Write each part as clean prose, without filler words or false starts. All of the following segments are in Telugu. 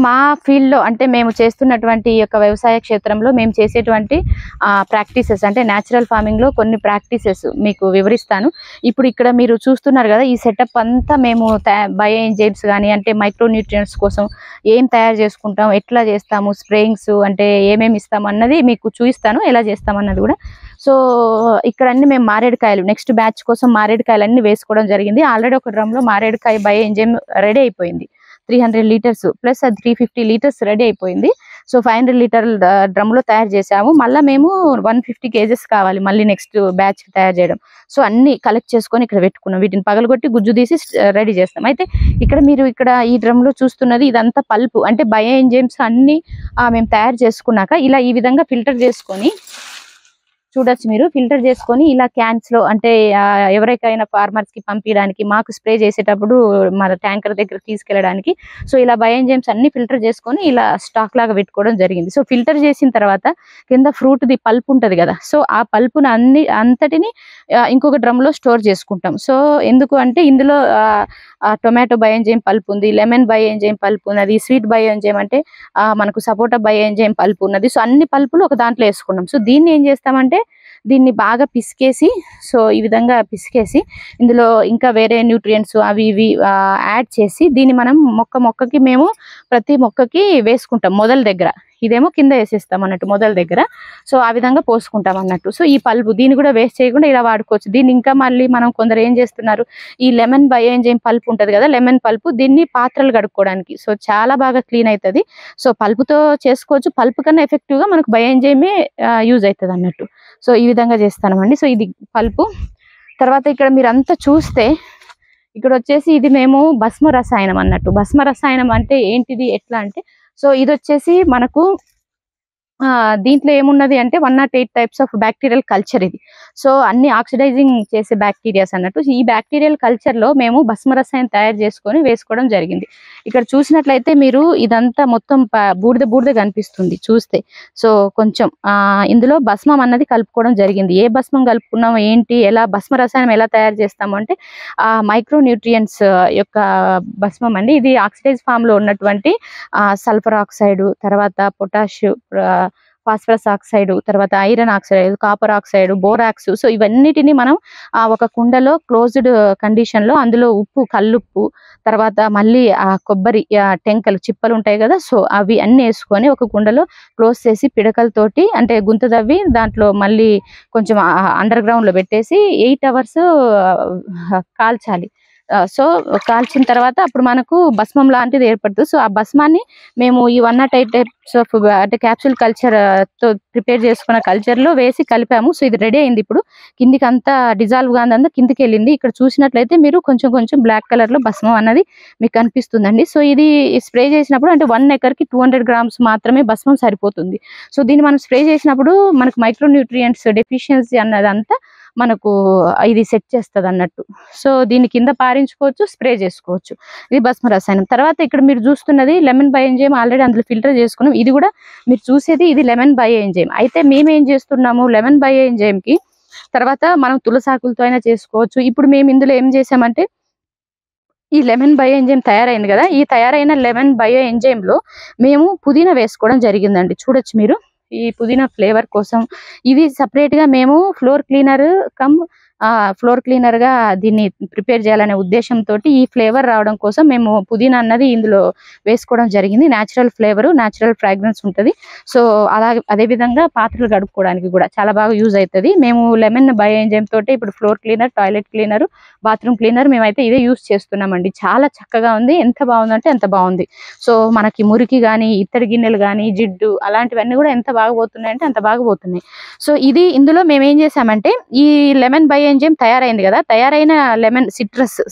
మా ఫీల్డ్ లో అంటే మేము చేస్తున్నటువంటి ఈ యొక్క వ్యవసాయ క్షేత్రంలో మేము చేసేటువంటి ప్రాక్టీసెస్ అంటే న్యాచురల్ ఫార్మింగ్ లో కొన్ని ప్రాక్టీసెస్ మీకు వివరిస్తాను. ఇప్పుడు ఇక్కడ మీరు చూస్తున్నారు కదా, ఈ సెటప్ అంతా మేము బయో ఎంజైమ్స్ కానీ అంటే మైక్రో న్యూట్రియంట్స్ కోసం ఏం తయారు చేసుకుంటాం, ఎట్లా చేస్తాము, స్ప్రేయింగ్స్ అంటే ఏమేమి ఇస్తాం అన్నది మీకు చూపిస్తాను, ఎలా చేస్తాం అన్నది కూడా. సో ఇక్కడ అన్ని మేము మారేడుకాయలు నెక్స్ట్ బ్యాచ్ కోసం మారేడుకాయలు అన్ని వేసుకోవడం జరిగింది. ఆల్రెడీ ఒక డ్రమ్ లో మారేడుకాయ బయో ఎంజైమ్ రెడీ అయిపోయింది. 300 లీటర్స్ ప్లస్ అది 350 లీటర్స్ రెడీ అయిపోయింది. సో 500 లీటర్ డ్రమ్ లో తయారు చేసాము. మళ్ళీ మేము 150 కేజెస్ కావాలి మళ్ళీ నెక్స్ట్ బ్యాచ్ తయారు చేయడం. సో అన్ని కలెక్ట్ చేసుకొని ఇక్కడ పెట్టుకున్నాం. వీటిని పగలగొట్టి గుజ్జు తీసి రెడీ చేస్తాం. అయితే ఇక్కడ మీరు ఇక్కడ ఈ డ్రమ్ లో చూస్తున్నది ఇదంతా పల్పు అంటే బయో ఎంజైమ్స్ అన్ని మేము తయారు చేసుకున్నాక ఇలా ఈ విధంగా ఫిల్టర్ చేసుకొని చూడొచ్చు. మీరు ఫిల్టర్ చేసుకొని ఇలా క్యాన్స్ లో అంటే ఎవరికైనా ఫార్మర్స్ కి పంపించడానికి, మాకు స్ప్రే చేసేటప్పుడు మన ట్యాంకర్ దగ్గర తీసుకెళ్ళడానికి, సో ఇలా బయో ఎంజైమ్స్ అన్ని ఫిల్టర్ చేసుకొని ఇలా స్టాక్ లాగా పెట్టుకోవడం జరిగింది. సో ఫిల్టర్ చేసిన తర్వాత కింద ఫ్రూట్ ది పల్ప్ ఉంటది కదా, సో ఆ పల్పును అంతటిని ఇంకొక డ్రమ్ లో స్టోర్ చేసుకుంటాం. సో ఎందుకు అంటే ఇందులో టొమాటో బయో ఎంజైమ్ పల్ప్ ఉంది, లెమన్ బయో ఎంజైమ్ పల్ప్ ఉన్నది, స్వీట్ బయో ఎంజైమ్ అంటే మనకు సపోటా బయో ఎంజైమ్ పల్ప్ ఉన్నది. సో అన్ని పల్పులు ఒక దాంట్లో వేసుకున్నాం. సో దీన్ని ఏం చేస్తామంటే దీన్ని బాగా పిసికేసి, సో ఈ విధంగా పిసికేసి ఇందులో ఇంకా వేరే న్యూట్రియంట్స్ అవి ఇవి యాడ్ చేసి దీన్ని మనం మొక్కకి మేము ప్రతి మొక్కకి వేసుకుంటాం. మొదల దగ్గర ఇదేమో కింద వేసేస్తాం అన్నట్టు మొదల దగ్గర. సో ఆ విధంగా పోసుకుంటాం అన్నట్టు. సో ఈ పల్పు దీన్ని కూడా వేస్ట్ చేయకుండా ఇలా వాడుకోవచ్చు. దీన్ని ఇంకా మళ్ళీ మనం కొందరు ఏం చేస్తున్నారు, ఈ లెమన్ బయో ఎంజైమ్ పల్ప్ ఉంటది కదా, లెమన్ పల్పు దీన్ని పాత్రలు కడుక్కోవడానికి సో చాలా బాగా క్లీన్ అవుతుంది. సో పల్పుతో చేసుకోవచ్చు. పల్పు కన్నా ఎఫెక్టివ్ గా మనకు బయో ఎంజైమే యూజ్ అవుతుంది అన్నట్టు. సో ఈ విధంగా చేస్తామండి. సో ఇది పల్పు. తర్వాత ఇక్కడ మీరు అంతా చూస్తే ఇక్కడ వచ్చేసి ఇది మేము భస్మ రసాయనం అన్నట్టు. భస్మ రసాయనం అంటే ఏంటిది, ఎట్లా అంటే సో ఇది వచ్చేసి మనకు దీంట్లో ఏమున్నది అంటే 108 టైప్స్ ఆఫ్ బ్యాక్టీరియల్ కల్చర్ ఇది. సో అన్ని ఆక్సిడైజింగ్ చేసే బ్యాక్టీరియాస్ అన్నట్టు. ఈ బ్యాక్టీరియల్ కల్చర్ లో మేము భస్మ రసాయనం తయారు చేసుకొని వేసుకోవడం జరిగింది. ఇక్కడ చూసినట్లయితే మీరు ఇదంతా మొత్తం బూడిద కనిపిస్తుంది చూస్తే. సో కొంచెం ఇందులో భస్మం అన్నది కలుపుకోవడం జరిగింది. ఏ భస్మం కలుపుకున్నాం ఏంటి, ఎలా భస్మ రసాయనం ఎలా తయారు చేస్తాము అంటే మైక్రో న్యూట్రియంట్స్ యొక్క భస్మం అండి. ఇది ఆక్సిడైజ్ ఫామ్ లో ఉన్నటువంటి సల్ఫర్ ఆక్సైడ్, తర్వాత పొటాష్, ఫాస్ఫరస్ ఆక్సైడ్, తర్వాత iron oxide, copper oxide, borax, so ఇవన్నిటిని మనం ఒక కుండలో క్లోజ్డ్ కండిషన్ లో అందులో ఉప్పు, కల్లుప్పు, తర్వాత మళ్ళీ కొబ్బరి టెంకలు చిప్పలు ఉంటాయి కదా, సో అవి అన్ని వేసుకొని ఒక కుండలో క్లోజ్ చేసి పిడకలతోటి అంటే గుంత తవ్వి దాంట్లో మళ్ళీ కొంచెం అండర్ గ్రౌండ్ లో పెట్టేసి 8 hours కాల్చాలి. సో కాల్చిన తర్వాత అప్పుడు మనకు భస్మం లాంటిది ఏర్పడుతుంది. సో ఆ భస్మాన్ని మేము ఈ 108 టైప్స్ ఆఫ్ అంటే క్యాప్సూల్ కల్చర్ తో ప్రిపేర్ చేసుకున్న కల్చర్ లో వేసి కలిపాము. సో ఇది రెడీ అయింది. ఇప్పుడు కిందికి అంతా డిజాల్వ్ గాందంతా కిందికి వెళ్ళింది. ఇక్కడ చూసినట్లయితే మీరు కొంచెం బ్లాక్ కలర్ లో భస్మం అన్నది మీకు కనిపిస్తుందండి. సో ఇది స్ప్రే చేసినప్పుడు అంటే 1 acre 200 grams మాత్రమే భస్మం సరిపోతుంది. సో దీన్ని మనం స్ప్రే చేసినప్పుడు మనకు మైక్రో న్యూట్రియంట్స్ డెఫిషియన్సీ అన్నదంతా మనకు ఇది సెట్ చేస్తుంది అన్నట్టు. సో దీని కింద పారించుకోవచ్చు, స్ప్రే చేసుకోవచ్చు. ఇది భస్మ రసాయనం. తర్వాత ఇక్కడ మీరు చూస్తున్నది లెమన్ బయో ఎంజైమ్, ఆల్రెడీ అందులో ఫిల్టర్ చేసుకున్నాం. ఇది కూడా మీరు చూసేది ఇది లెమన్ బయో ఎంజైమ్. అయితే మేము ఏం చేస్తున్నాము, లెమన్ బయో ఎంజైమ్ కి తర్వాత మనం తులసాకులతో అయినా చేసుకోవచ్చు. ఇప్పుడు మేము ఇందులో ఏం చేసామంటే ఈ లెమన్ బయో ఎంజైమ్ తయారైంది కదా, ఈ తయారైన లెమన్ బయో ఎంజైమ్ లో మేము పుదీనా వేసుకోవడం జరిగిందండి. చూడొచ్చు మీరు ఈ పుదీనా ఫ్లేవర్ కోసం. ఇది సపరేట్ గా మేము ఫ్లోర్ క్లీనర్ గా దీన్ని ప్రిపేర్ చేయాలనే ఉద్దేశంతో ఈ ఫ్లేవర్ రావడం కోసం మేము పుదీనా అన్నది ఇందులో వేసుకోవడం జరిగింది. న్యాచురల్ ఫ్లేవర్, న్యాచురల్ ఫ్రాగ్రెన్స్ ఉంటుంది. సో అదే విధంగా పాత్రలు కడుక్కోవడానికి కూడా చాలా బాగా యూజ్ అవుతుంది. మేము లెమన్ బయో ఎంజైమ్ తోటి ఇప్పుడు floor cleaner, toilet cleaner, bathroom cleaner మేమైతే ఇదే యూజ్ చేస్తున్నామండి. చాలా చక్కగా ఉంది. ఎంత బాగుందంటే ఎంత బాగుంది. సో మనకి మురికి కానీ, ఇత్తడి గిన్నెలు కానీ, జిడ్డు అలాంటివన్నీ కూడా ఎంత బాగా పోతున్నాయి అంటే అంత బాగా పోతున్నాయి. సో ఇది ఇందులో మేము ఏం చేసామంటే ఈ లెమన్ బయో ఎంజైమ్ తయారైంది కదా, తయారైన లెమన్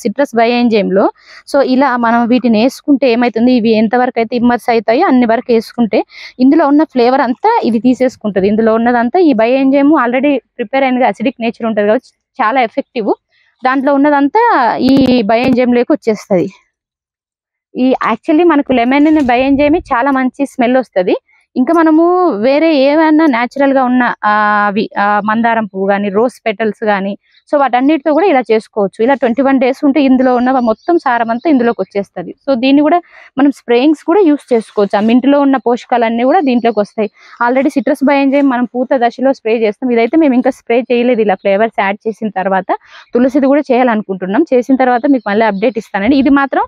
సిట్రస్ బయో ఎంజైమ్ లో సో ఇలా మనం వీటిని వేసుకుంటే ఏమైతుంది, ఇవి ఎంతవరకు అయితే ఇమ్మర్స్ అవుతాయో అన్ని వరకు వేసుకుంటే ఇందులో ఉన్న ఫ్లేవర్ అంతా ఇది తీసేసుకుంటుంది. ఇందులో ఉన్నదంతా ఈ బయో ఎంజైమ్ ఆల్రెడీ ప్రిపేర్ అయినది, అసిడిక్ నేచర్ ఉంటుంది కాబట్టి చాలా ఎఫెక్టివ్. దాంట్లో ఉన్నదంతా ఈ బయో ఎంజైమ్ లోకి వచ్చేస్తుంది. ఈ యాక్చువల్లీ మనకు లెమన్ బయో ఎంజైమ్ చాలా మంచి స్మెల్ వస్తుంది. ఇంకా మనము వేరే ఏమైనా న్యాచురల్ గా ఉన్న అవి మందారం పువ్వు కానీ రోజ్ పెటల్స్ కానీ సో వాటన్నిటితో కూడా ఇలా చేసుకోవచ్చు. ఇలా 21 days ఉంటే ఇందులో ఉన్న మొత్తం సారం అంతా ఇందులోకి వచ్చేస్తుంది. సో దీన్ని కూడా మనం స్ప్రేయింగ్స్ కూడా యూస్ చేసుకోవచ్చు. ఆ మింట్లో ఉన్న పోషకాలన్నీ కూడా దీంట్లోకి వస్తాయి. ఆల్రెడీ సిట్రస్ బయోఎంజైమ్ మనం పూత దశలో స్ప్రే చేస్తాం. ఇదైతే మేము ఇంకా స్ప్రే చేయలేదు. ఇలా ఫ్లేవర్స్ యాడ్ చేసిన తర్వాత తులసిది కూడా చేయాలనుకుంటున్నాం. చేసిన తర్వాత మీకు మళ్ళీ అప్డేట్ ఇస్తానండి. ఇది మాత్రం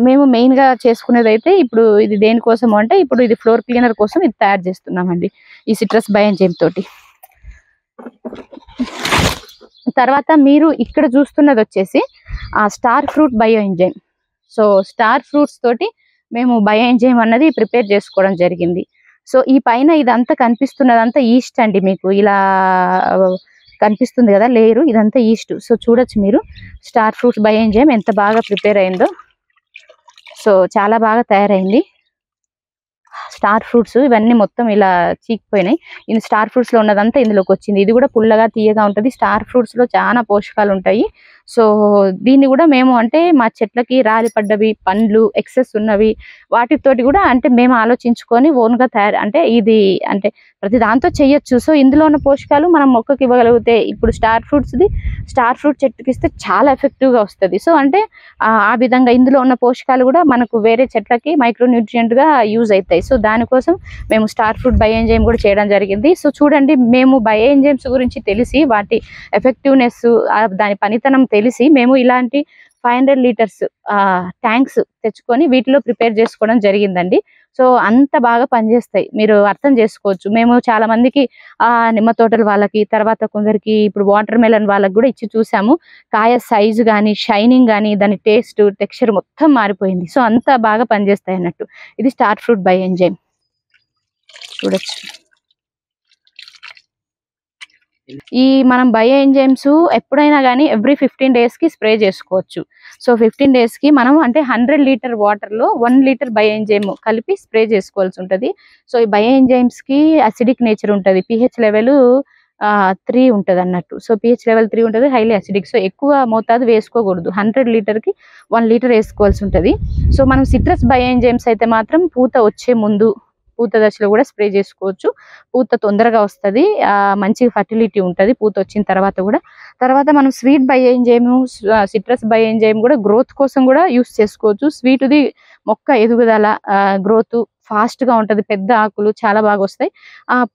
మేము మెయిన్ గా చేసుకునేది అయితే ఇప్పుడు ఇది దేనికోసం అంటే ఇప్పుడు ఇది ఫ్లోర్ క్లీనర్ కోసం ఇది తయారు చేస్తున్నామండి ఈ సిట్రస్ బయోఎంజైమ్ తోటి. తర్వాత మీరు ఇక్కడ చూస్తున్నది వచ్చేసి star fruit bioenzyme. So star fruits తోటి మేము బయోఎంజైమ్ అన్నది ప్రిపేర్ చేసుకోవడం జరిగింది. సో ఈ పైన ఇదంతా కనిపిస్తున్నదంతా ఈస్ట్ అండి. మీకు ఇలా కనిపిస్తుంది కదా లేయరు, ఇదంతా ఈస్ట్. సో చూడొచ్చు మీరు స్టార్ ఫ్రూట్ బయోఎంజైమ్ ఎంత బాగా ప్రిపేర్ అయిందో. సో చాలా బాగా తయారైంది. స్టార్ ఫ్రూట్స్ ఇవన్నీ మొత్తం ఇలా చీకిపోయినాయి. ఇది స్టార్ ఫ్రూట్స్ లో ఉన్నదంతా ఇందులోకి వచ్చింది. ఇది కూడా పుల్లగా తీయగా ఉంటుంది. స్టార్ ఫ్రూట్స్ లో చాలా పోషకాలు ఉంటాయి. సో దీన్ని కూడా మేము అంటే మా చెట్లకి రాలి పడ్డవి పండ్లు ఎక్సెస్ ఉన్నవి వాటితోటి కూడా అంటే మేము ఆలోచించుకొని ఓన్ గా తయారు అంటే ఇది అంటే ప్రతి దాంతో చెయ్యొచ్చు. సో ఇందులో ఉన్న పోషకాలు మనం మొక్కకి ఇవ్వగలిగితే ఇప్పుడు స్టార్ ఫ్రూట్ చెట్టుకి ఇస్తే చాలా ఎఫెక్టివ్ గా వస్తుంది. సో అంటే ఆ విధంగా ఇందులో ఉన్న పోషకాలు కూడా మనకు వేరే చెట్లకి మైక్రో న్యూట్రియంట్ గా యూజ్ అవుతాయి. సో దానికోసం మేము స్టార్ ఫ్రూట్ బయోఎంజైమ్ కూడా చేయడం జరిగింది. సో చూడండి మేము బయోఎంజైమ్స్ గురించి తెలిసి వాటి ఎఫెక్టివ్నెస్ దాని పనితనం తెలిసి మేము ఇలాంటి 500 liters ట్యాంక్స్ తెచ్చుకొని వీటిలో ప్రిపేర్ చేసుకోవడం జరిగిందండి. సో అంత బాగా పనిచేస్తాయి, మీరు అర్థం చేసుకోవచ్చు. మేము చాలా మందికి నిమ్మ తోటల వాళ్ళకి తర్వాత కొందరికి ఇప్పుడు వాటర్ మెలన్ వాళ్ళకి కూడా ఇచ్చి చూసాము. కాయ సైజు కానీ షైనింగ్ కానీ దాని టేస్ట్ టెక్స్చర్ మొత్తం మారిపోయింది. సో అంత బాగా పనిచేస్తాయి అన్నట్టు. ఇది స్టార్ ఫ్రూట్ బయోఎంజైమ్ చూడొచ్చు. ఈ మనం బయోఎంజైమ్స్ ఎప్పుడైనా కానీ ఎవ్రీ 15 days కి స్ప్రే చేసుకోవచ్చు. సో 15 days కి మనం అంటే 100 liter వాటర్ లో 1 liter బయోఎంజైమ్ కలిపి స్ప్రే చేసుకోవాల్సి ఉంటుంది. సో ఈ బయోఎంజైమ్స్ కి అసిడిక్ నేచర్ ఉంటుంది. pH లెవెల్ 3 ఉంటుంది అన్నట్టు. సో pH లెవెల్ 3 ఉంటుంది, హైలీ అసిడిక్. సో ఎక్కువ మోతాదు వేసుకోకూడదు. 100 liter కి 1 liter వేసుకోవాల్సి ఉంటుంది. సో మనం సిట్రస్ బయోఎంజైమ్స్ అయితే మాత్రం పూత వచ్చే ముందు పూత దశలో కూడా స్ప్రే చేసుకోవచ్చు. పూత తొందరగా వస్తుంది, మంచి ఫర్టిలిటీ ఉంటుంది పూత వచ్చిన తర్వాత కూడా. తర్వాత మనం స్వీట్ బయోఎంజైమ్ సిట్రస్ బయోఎంజైమ్ కూడా గ్రోత్ కోసం కూడా యూస్ చేసుకోవచ్చు. స్వీట్ది మొక్క ఎదుగుదల గ్రోత్ ఫాస్ట్ గా ఉంటది, పెద్ద ఆకులు చాలా బాగా వస్తాయి.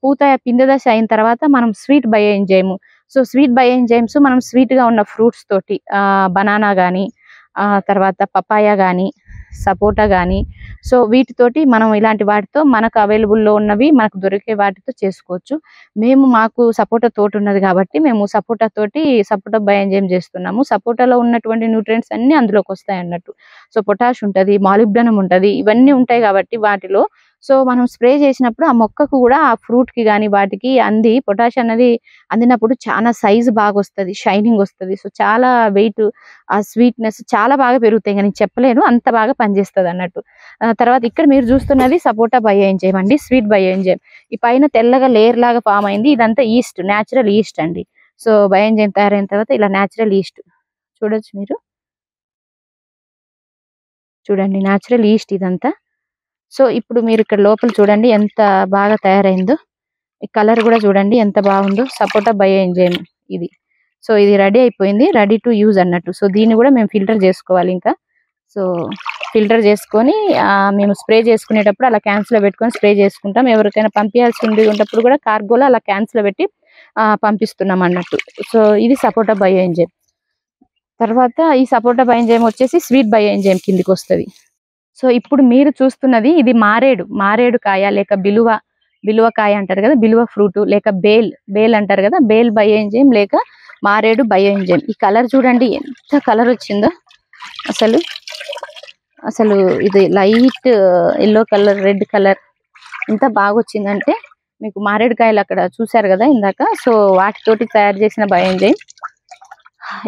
పూత పిందె దశ అయిన తర్వాత మనం స్వీట్ బయోఎంజైమ్. సో స్వీట్ బయోఎంజైమ్స్ మనం స్వీట్ గా ఉన్న ఫ్రూట్స్ తోటి బనానా కానీ తర్వాత పపాయ కానీ సపోటా కానీ సో వీటితోటి మనం ఇలాంటి వాటితో మనకు అవైలబుల్లో ఉన్నవి మనకు దొరికే వాటితో చేసుకోవచ్చు. మాకు సపోటా తోట ఉన్నది కాబట్టి మేము సపోటా బయోఎంజైమ్ చేస్తున్నాము. సపోటాలో ఉన్నటువంటి న్యూట్రియంట్స్ అన్ని అందులోకి వస్తాయి అన్నట్టు. సో పొటాష్ ఉంటుంది, మాలిబ్డనం ఉంటుంది, ఇవన్నీ ఉంటాయి కాబట్టి వాటిలో. సో మనం స్ప్రే చేసినప్పుడు ఆ మొక్కకు కూడా ఆ ఫ్రూట్ కి కానీ వాటికి పొటాష్ అనేది అందినప్పుడు చాలా సైజు బాగా వస్తుంది, షైనింగ్ వస్తుంది. సో చాలా వెయిట్ ఆ స్వీట్నెస్ చాలా బాగా పెరుగుతాయి. నేను చెప్పలేను, అంత బాగా పనిచేస్తుంది అన్నట్టు. తర్వాత ఇక్కడ మీరు చూస్తున్నది సపోటా బయోఎంజైమ్ అండి, స్వీట్ బయోఎంజైమ్. ఈ పైన తెల్లగా లేయర్ లాగా ఫామ్ అయింది, ఇదంతా ఈస్ట్, న్యాచురల్ ఈస్ట్ అండి. సో బయోఎంజైమ్ తయారైన తర్వాత ఇలా న్యాచురల్ ఈస్ట్ చూడొచ్చు మీరు, చూడండి న్యాచురల్ ఈస్ట్ ఇదంతా. సో ఇప్పుడు మీరు ఇక్కడ లోపల చూడండి ఎంత బాగా తయారైందో, ఈ కలర్ కూడా చూడండి ఎంత బాగుందో. సపోటా బయోఎంజైమ్ ఇది. సో ఇది రెడీ అయిపోయింది, రెడీ టు యూజ్ అన్నట్టు. సో దీన్ని కూడా మేము ఫిల్టర్ చేసుకోవాలి ఇంకా. సో ఫిల్టర్ చేసుకొని మేము స్ప్రే చేసుకునేటప్పుడు అలా క్యాన్స్ లో పెట్టుకొని స్ప్రే చేసుకుంటాం. ఎవరికైనా పంపించాల్సి ఉండేటప్పుడు కూడా కార్గోలో అలా క్యాన్స్ లో పెట్టి పంపిస్తున్నాం అన్నట్టు. సో ఇది సపోటా బయోఎంజైమ్. తర్వాత ఈ సపోటా బయోఎంజైమ్ వచ్చేసి స్వీట్ బయోఎంజైమ్ కిందికి వస్తుంది. సో ఇప్పుడు మీరు చూస్తున్నది ఇది మారేడు కాయ లేక బిలువ కాయ అంటారు కదా, బిలువ ఫ్రూట్ లేక బేల్ అంటారు కదా, బేల్ బయోఎంజైమ్ లేక మారేడు బయోఎంజైమ్. ఈ కలర్ చూడండి ఎంత కలర్ వచ్చిందో, అసలు ఇది light yellow colour, red colour ఎంత బాగా వచ్చిందంటే మీకు మారేడుకాయలు అక్కడ చూసారు కదా ఇందాక. సో వాటితోటి తయారు చేసిన బయోఎంజైమ్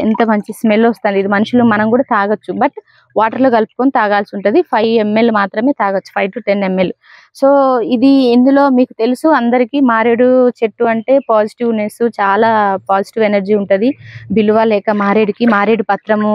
ఎంత మంచి స్మెల్ వస్తుంది. ఇది మనుషులు మనం కూడా తాగొచ్చు, బట్ వాటర్ లో కలుపుకొని తాగాల్సి ఉంటుంది. 5 ml మాత్రమే తాగొచ్చు, 5 to 10 ml. సో ఇది ఇందులో మీకు తెలుసు అందరికీ మారేడు చెట్టు అంటే పాజిటివ్నెస్, చాలా పాజిటివ్ ఎనర్జీ ఉంటది. బిలువ లేక మారేడు పత్రము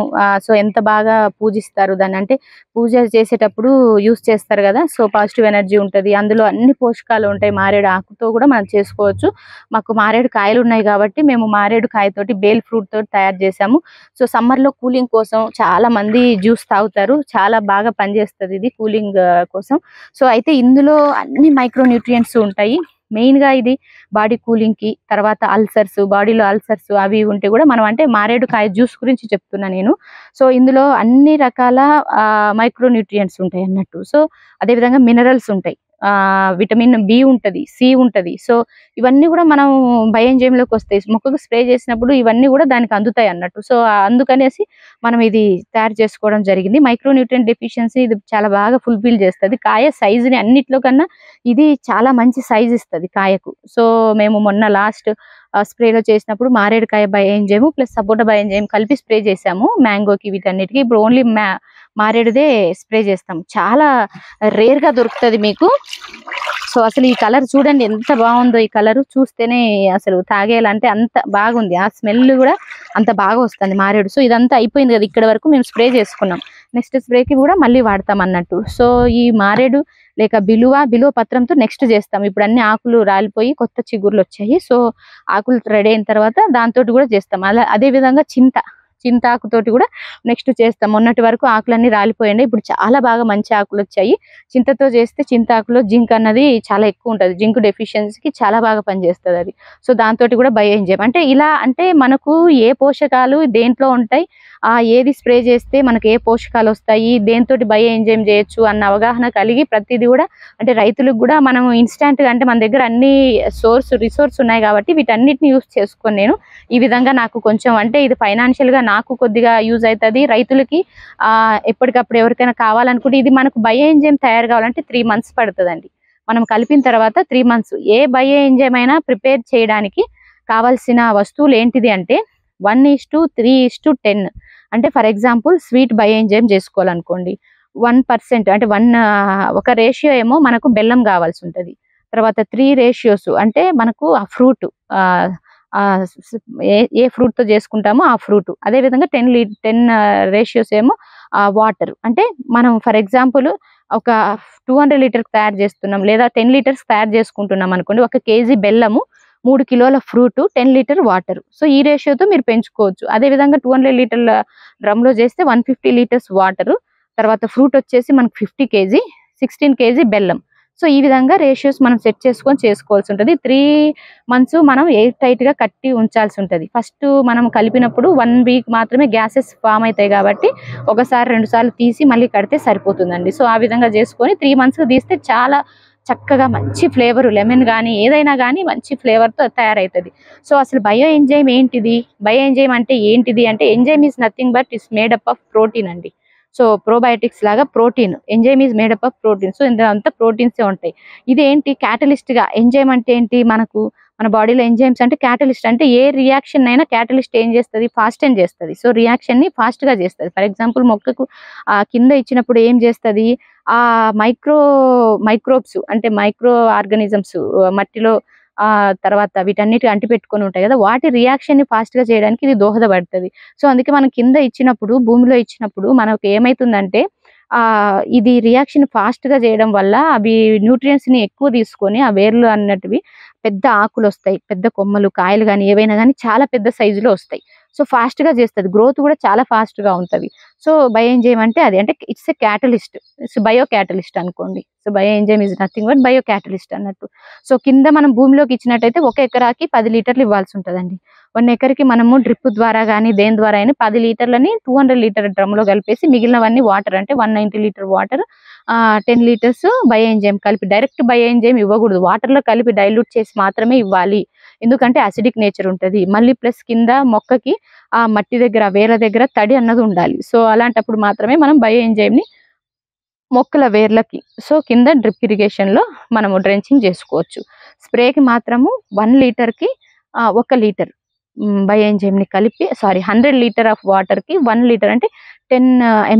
సో ఎంత బాగా పూజిస్తారు దాన్ని, అంటే పూజ చేసేటప్పుడు యూస్ చేస్తారు కదా. సో పాజిటివ్ ఎనర్జీ ఉంటది, అందులో అన్ని పోషకాలు ఉంటాయి. మారేడు ఆకుతో కూడా మనం చేసుకోవచ్చు. మాకు మారేడు కాయలు ఉన్నాయి కాబట్టి మేము మారేడు కాయతోటి బేల్ ఫ్రూట్ తోటి తయారు చేసాము. సో సమ్మర్ లో కూలింగ్ కోసం చాలా మంది జ్యూస్ తాగుతారు, చాలా బాగా పనిచేస్తుంది ఇది కూలింగ్ కోసం. సో అయితే ఇందులో అన్ని మైక్రో న్యూట్రియంట్స్ ఉంటాయి. మెయిన్ గా ఇది బాడీ కూలింగ్ కి, తర్వాత అల్సర్స్, బాడీలో అల్సర్స్ అవి ఉంటే కూడా మనం, అంటే మారేడు కాయ జ్యూస్ గురించి చెప్తున్నా నేను. సో ఇందులో అన్ని రకాల మైక్రో న్యూట్రియంట్స్ ఉంటాయి అన్నట్టు. సో అదే విధంగా మినరల్స్ ఉంటాయి, విటమిన్ బి ఉంటది, సి ఉంటది. సో ఇవన్నీ కూడా మనం బయోఎంజైమ్లోకి వస్తాయి, మొక్కకు స్ప్రే చేసినప్పుడు ఇవన్నీ కూడా దానికి అందుతాయి అన్నట్టు. సో అందుకనేసి మనం ఇది తయారు చేసుకోవడం జరిగింది. మైక్రో న్యూట్రియంట్ డెఫిషియన్సీ ఇది చాలా బాగా ఫుల్ఫిల్ చేస్తుంది. కాయ సైజుని అన్నిట్లో కన్నా ఇది చాలా మంచి సైజ్ ఇస్తుంది కాయకు. సో మేము మొన్న లాస్ట్ స్ప్రేలో చేసినప్పుడు మారేడుకాయ బయోఎంజైమ్ ప్లస్ సపోటా బయోఎంజైమ్ కలిపి స్ప్రే చేసాము మ్యాంగోకి, వీటన్నిటికీ. ఇప్పుడు ఓన్లీ మారేడుదే స్ప్రే చేస్తాం. చాలా రేర్ గా దొరుకుతుంది మీకు. సో అసలు ఈ కలర్ చూడండి ఎంత బాగుందో, ఈ కలర్ చూస్తేనే అసలు తాగేయాలంటే అంత బాగుంది, ఆ స్మెల్ కూడా అంత బాగా వస్తుంది మారేడు. సో ఇదంతా అయిపోయింది కదా, ఇక్కడ వరకు మేము స్ప్రే చేసుకున్నాం. నెక్స్ట్ స్ప్రేకి కూడా మళ్ళీ వాడతాం అన్నట్టు. సో ఈ మారేడు లేక బిలువ పత్రంతో నెక్స్ట్ చేస్తాం. ఇప్పుడు అన్ని ఆకులు రాలిపోయి కొత్త చిగుర్లు వచ్చాయి. సో ఆకులు రెడీ అయిన తర్వాత దాంతో కూడా చేస్తాం. అదే విధంగా చింతాకుతోటి కూడా నెక్స్ట్ చేస్తాం. మొన్నటి వరకు ఆకులన్నీ రాలిపోయండి, ఇప్పుడు చాలా బాగా మంచి ఆకులు వచ్చాయి. చింతతో చేస్తే చింతాకులో జింక్ అన్నది చాలా ఎక్కువ ఉంటుంది, జింక్ డెఫిషియన్సీకి చాలా బాగా పనిచేస్తుంది అది. సో దాంతో కూడా బయోఎంజైమ్, అంటే ఇలా అంటే మనకు ఏ పోషకాలు దేంట్లో ఉంటాయి, ఏది స్ప్రే చేస్తే మనకు ఏ పోషకాలు వస్తాయి, దేంతో బయోఎంజైమ్ చేయొచ్చు అన్న అవగాహన కలిగి ప్రతిదీ కూడా, అంటే రైతులకు కూడా మనం ఇన్స్టాంట్ గా, అంటే మన దగ్గర అన్ని రిసోర్స్ ఉన్నాయి కాబట్టి వీటన్నిటిని యూస్ చేసుకొని నేను ఈ విధంగా నాకు కొంచెం, అంటే ఇది ఫైనాన్షియల్ గా నాకు కొద్దిగా యూజ్ అవుతుంది, రైతులకి ఎప్పటికప్పుడు ఎవరికైనా కావాలనుకుంటే. ఇది మనకు బయోఎంజైమ్ తయారు కావాలంటే 3 months పడుతుందండి. మనం కలిపిన తర్వాత 3 months ఏ బయోఎంజైమ్ అయినా ప్రిపేర్ చేయడానికి కావాల్సిన వస్తువులు ఏంటిది అంటే 1:3:10. అంటే ఫర్ ఎగ్జాంపుల్ స్వీట్ బయోఎంజైమ్ చేసుకోవాలనుకోండి, 1% అంటే ఒక రేషియో ఏమో మనకు బెల్లం కావాల్సి ఉంటుంది. తర్వాత 3 ratios అంటే మనకు ఆ ఫ్రూట్, ఏ ఫ్రూట్ తో చేసుకుంటామో ఆ ఫ్రూట్. అదే విధంగా 10 ratios ఏమో వాటర్. అంటే మనం ఫర్ ఎగ్జాంపుల్ ఒక 200 లీటర్స్ తయారు చేస్తున్నాం లేదా 10 లీటర్స్ తయారు చేసుకుంటున్నాం అనుకోండి, 1 kg బెల్లము, 3 కిలోల ఫ్రూట్, 10 లీటర్ వాటర్. సో ఈ రేషియోతో మీరు పెంచుకోవచ్చు. అదే విధంగా 200 లీటర్ల డ్రమ్ లో చేస్తే 150 లీటర్స్ వాటర్, తర్వాత ఫ్రూట్ వచ్చేసి మనకు 50 kg, 16 kg బెల్లం. సో ఈ విధంగా రేషియోస్ మనం సెట్ చేసుకొని చేసుకోవాల్సి ఉంటుంది. 3 months మనం ఎయిర్ టైట్ గా కట్టి ఉంచాల్సి ఉంటుంది. ఫస్ట్ మనం కలిపినప్పుడు 1 week మాత్రమే గ్యాసెస్ ఫామ్ అవుతాయి కాబట్టి 1-2 సార్లు తీసి మళ్ళీ కడితే సరిపోతుందండి. సో ఆ విధంగా చేసుకొని 3 months తీస్తే చాలా చక్కగా మంచి ఫ్లేవర్, లెమన్ కానీ ఏదైనా కానీ మంచి ఫ్లేవర్తో తయారవుతుంది. సో అసలు బయోఎంజైమ్ ఏంటిది, బయోఎంజైమ్ అంటే ఏంటిది అంటే, enzyme is nothing but it's made up of protein అండి. సో ప్రోబయోటిక్స్ లాగా protein, enzyme is made up of protein. So ఇందులో అంతా ప్రోటీన్సే ఉంటాయి. ఇది ఏంటి, క్యాటలిస్ట్ గా. ఎంజైమ్ అంటే ఏంటి, మన బాడీలో ఎంజైమ్స్ అంటే క్యాటలిస్ట్, అంటే ఏ రియాక్షన్ అయినా క్యాటలిస్ట్ ఏం చేస్తుంది, ఫాస్ట్ అండ్ చేస్తుంది. సో రియాక్షన్ ని ఫాస్ట్ గా చేస్తుంది. ఫర్ ఎగ్జాంపుల్ మొక్కకు కింద ఇచ్చినప్పుడు ఏం చేస్తుంది, ఆ మైక్రోబ్స్ అంటే మైక్రో ఆర్గానిజమ్స్ మట్టిలో తర్వాత వీటన్నిటి అంటిపెట్టుకొని ఉంటాయి కదా, వాటి రియాక్షన్ ని ఫాస్ట్ గా చేయడానికి ఇది దోహదపడుతుంది. సో అందుకే మనం కింద ఇచ్చినప్పుడు, భూమిలో ఇచ్చినప్పుడు మనకు ఏమైతుందంటే ఇది రియాక్షన్ ఫాస్ట్ గా చేయడం వల్ల అవి న్యూట్రియంట్స్ ని ఎక్కువ తీసుకొని ఆ వేర్లు అన్నటివి పెద్ద ఆకులు వస్తాయి, పెద్ద కొమ్మలు, కాయలు కానీ ఏవైనా కానీ చాలా పెద్ద సైజులో వస్తాయి. సో ఫాస్ట్ గా చేస్తుంది, గ్రోత్ కూడా చాలా ఫాస్ట్ గా ఉంటుంది. సో బయోఎంజైమ్ అంటే అది, అంటే it's a catalyst, it's bio catalyst అనుకోండి. So bioenzyme is nothing but bio catalyst అన్నట్టు. సో కింద మనం భూమిలోకి ఇచ్చినట్టయితే 1 ఎకరాకి 10 లీటర్లు ఇవ్వాల్సి ఉంటుందండి. 1 ఎకర్కి మనము డ్రిప్ ద్వారా కానీ దేని ద్వారా అయినా 10 లీటర్లని 200 లీటర్ డ్రమ్ లో కలిపేసి మిగిలినవన్నీ వాటర్, అంటే 190 లీటర్ వాటర్, 10 లీటర్స్ బయోఎంజైమ్ కలిపి, డైరెక్ట్ బయోఎంజైమ్ ఇవ్వకూడదు, వాటర్ లో కలిపి డైల్యూట్ చేసి మాత్రమే ఇవ్వాలి. ఎందుకంటే అసిడిక్ నేచర్ ఉంటుంది. మళ్ళీ ప్లస్ కింద మొక్కకి ఆ మట్టి దగ్గర, వేర్ల దగ్గర తడి అన్నది ఉండాలి. సో అలాంటప్పుడు మాత్రమే మనం బయోఎంజైమ్ ని మొక్కల వేర్లకి, సో కింద డ్రిప్ ఇరిగేషన్ లో మనము డ్రెంచింగ్ చేసుకోవచ్చు. స్ప్రేకి మాత్రము 1 లీటర్కి 1 లీటర్ బయోఎంజైమ్ ని కలిపి, 100 లీటర్ ఆఫ్ వాటర్ కి 1 లీటర్, అంటే 10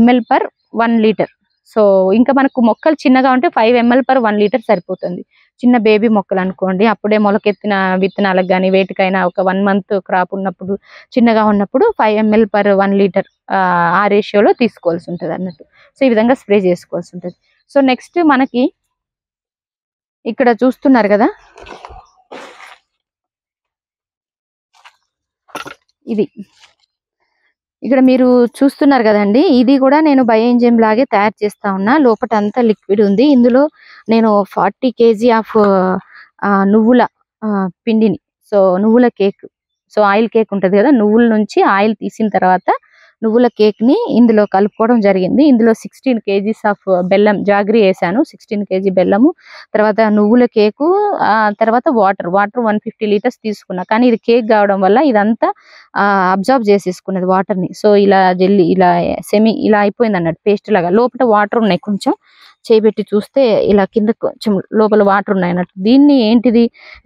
ml per 1 లీటర్. సో ఇంకా మనకు మొక్కలు చిన్నగా ఉంటే 5 ml per 1 లీటర్ సరిపోతుంది. చిన్న బేబీ మొక్కలు అనుకోండి, అప్పుడే మొలకెత్తిన విత్తనాలకు కానీ వేటికైనా ఒక 1 month క్రాప్ ఉన్నప్పుడు, చిన్నగా ఉన్నప్పుడు 5 ml per 1 లీటర్ ఆ రేషియోలో తీసుకోవాల్సి ఉంటుంది అన్నట్టు. సో ఈ విధంగా స్ప్రే చేసుకోవాల్సి ఉంటుంది. సో నెక్స్ట్ మనకి ఇక్కడ చూస్తున్నారు కదా, ఇది ఇక్కడ మీరు చూస్తున్నారు కదండి, ఇది కూడా నేను బయోఎంజైమ్ లాగే తయారు చేస్తా ఉన్నా. లోపల అంతా లిక్విడ్ ఉంది. ఇందులో నేను 40 kg ఆఫ్ నువ్వుల పిండిని, సో నువ్వుల కేక్, సో ఆయిల్ కేక్ ఉంటుంది కదా, నువ్వుల నుంచి ఆయిల్ తీసిన తర్వాత నువ్వుల కేక్ ని ఇందులో కలుపుకోవడం జరిగింది. ఇందులో 16 kgs ఆఫ్ బెల్లం జాగరీ వేసాను, 16 kg బెల్లము, తర్వాత నువ్వుల కేకు, తర్వాత వాటర్ 150 లీటర్స్ తీసుకున్నా. కానీ ఇది కేక్ కావడం వల్ల ఇదంతా అబ్జర్వ్ చేసేసుకున్నది వాటర్ ని. సో ఇలా జెల్లీ ఇలా ఇలా అయిపోయింది అన్నట్టు, పేస్ట్ లాగా. లోపల వాటర్ ఉన్నాయి, కొంచెం చేయబెట్టి చూస్తే ఇలా కింద కొంచెం లోపల వాటర్ ఉన్నాయి అన్నట్టు. దీన్ని ఏంటిది,